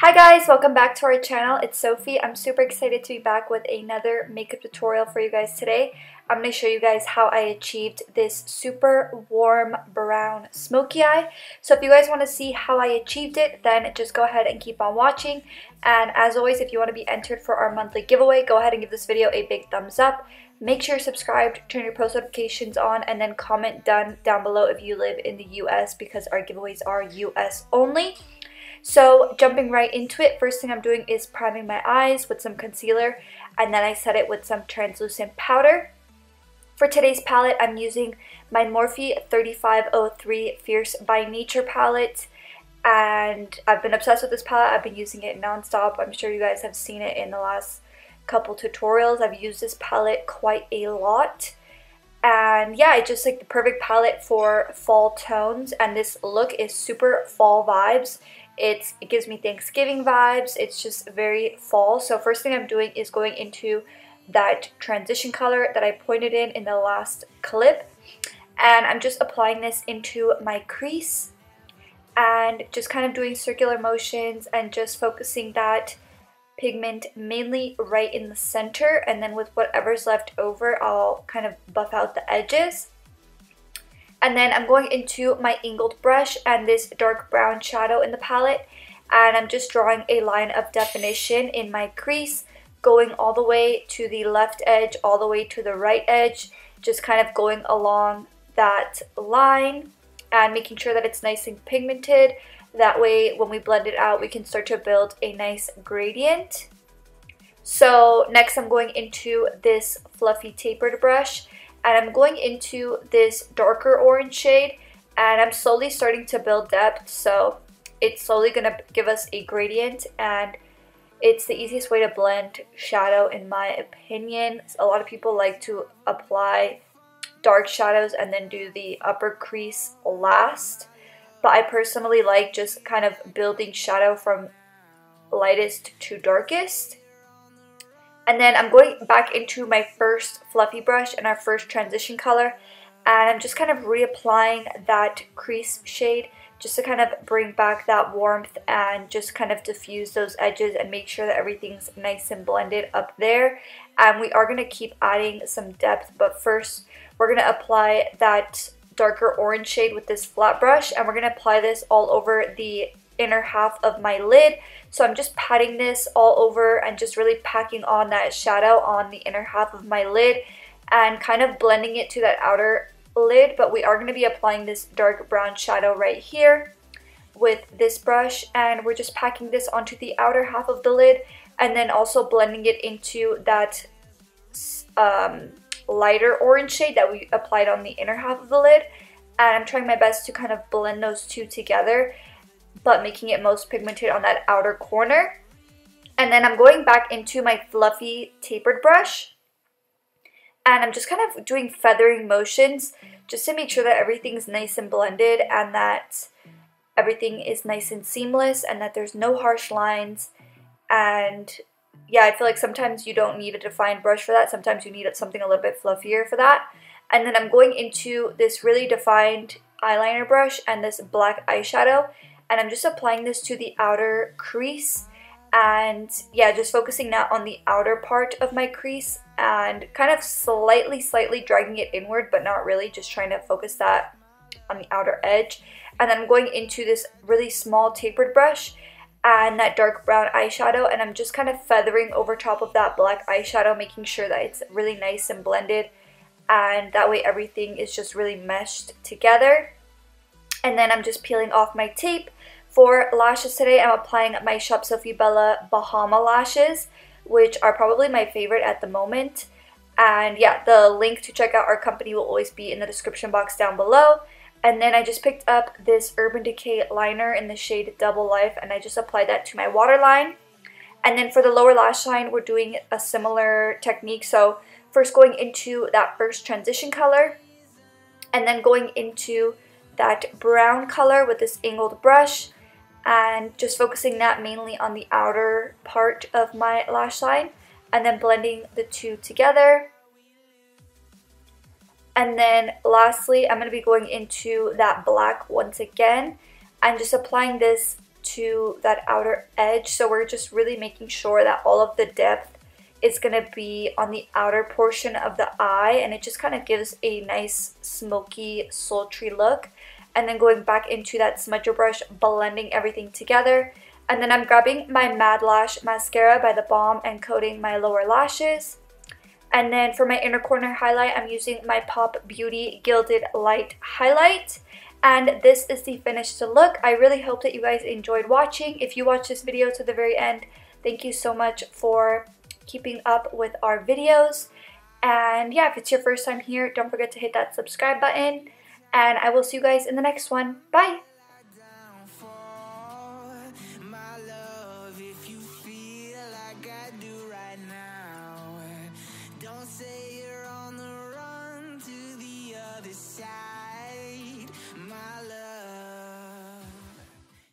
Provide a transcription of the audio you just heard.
Hi guys, welcome back to our channel. It's Sophie. I'm super excited to be back with another makeup tutorial for you guys today. I'm going to show you guys how I achieved this super warm brown smoky eye. So if you guys want to see how I achieved it, then just go ahead and keep on watching. And as always, if you want to be entered for our monthly giveaway, go ahead and give this video a big thumbs up. Make sure you're subscribed, turn your post notifications on, and then comment down below if you live in the US because our giveaways are US only. So jumping right into it, first thing I'm doing is priming my eyes with some concealer, and then I set it with some translucent powder. For today's palette, I'm using my Morphe 3503 Fierce by Nature palette, and I've been obsessed with this palette. I've been using it non-stop. I'm sure you guys have seen it in the last couple tutorials. I've used this palette quite a lot. And yeah, it's just like the perfect palette for fall tones, and this look is super fall vibes. It gives me Thanksgiving vibes. It's just very fall. So first thing I'm doing is going into that transition color that I pointed in the last clip, and I'm just applying this into my crease and just kind of doing circular motions and just focusing that pigment mainly right in the center, and then with whatever's left over I'll kind of buff out the edges. And then I'm going into my angled brush and this dark brown shadow in the palette, and I'm just drawing a line of definition in my crease, going all the way to the left edge, all the way to the right edge, just kind of going along that line and making sure that it's nice and pigmented. That way when we blend it out, we can start to build a nice gradient. So next I'm going into this fluffy tapered brush, and I'm going into this darker orange shade, and I'm slowly starting to build depth, so it's slowly going to give us a gradient, and it's the easiest way to blend shadow in my opinion. A lot of people like to apply dark shadows and then do the upper crease last, but I personally like just kind of building shadow from lightest to darkest. And then I'm going back into my first fluffy brush and our first transition color, and I'm just kind of reapplying that crease shade just to kind of bring back that warmth and just kind of diffuse those edges and make sure that everything's nice and blended up there. And we are going to keep adding some depth, but first we're going to apply that darker orange shade with this flat brush, and we're going to apply this all over the inner half of my lid. So I'm just patting this all over and just really packing on that shadow on the inner half of my lid and kind of blending it to that outer lid. But we are going to be applying this dark brown shadow right here with this brush, and we're just packing this onto the outer half of the lid and then also blending it into that lighter orange shade that we applied on the inner half of the lid. And I'm trying my best to kind of blend those two together, but making it most pigmented on that outer corner. And then I'm going back into my fluffy tapered brush, and I'm just kind of doing feathering motions just to make sure that everything's nice and blended and that everything is nice and seamless and that there's no harsh lines. And yeah, I feel like sometimes you don't need a defined brush for that. Sometimes you need something a little bit fluffier for that. And then I'm going into this really defined eyeliner brush and this black eyeshadow, and I'm just applying this to the outer crease, and yeah, just focusing now on the outer part of my crease and kind of slightly dragging it inward, but not really, just trying to focus that on the outer edge. And then I'm going into this really small tapered brush and that dark brown eyeshadow, and I'm just kind of feathering over top of that black eyeshadow, making sure that it's really nice and blended, and that way everything is just really meshed together. And then I'm just peeling off my tape. For lashes today, I'm applying my Shop Sophie Bella Bahama lashes, which are probably my favorite at the moment. And yeah, the link to check out our company will always be in the description box down below. And then I just picked up this Urban Decay liner in the shade Double Life, and I just applied that to my waterline. And then for the lower lash line, we're doing a similar technique. So first going into that first transition color, and then going into that brown color with this angled brush, and just focusing that mainly on the outer part of my lash line, and then blending the two together. And then lastly, I'm going to be going into that black once again and just applying this to that outer edge. So we're just really making sure that all of the depth is going to be on the outer portion of the eye, and it just kind of gives a nice smoky, sultry look. And then going back into that smudger brush, blending everything together. And then I'm grabbing my Madlash mascara by the Balm and coating my lower lashes. And then for my inner corner highlight, I'm using my Pop Beauty Gilded Light Highlight. And this is the finished look. I really hope that you guys enjoyed watching. If you watched this video to the very end, thank you so much for keeping up with our videos. And yeah, if it's your first time here, don't forget to hit that subscribe button. And I will see you guys in the next one. Bye! Say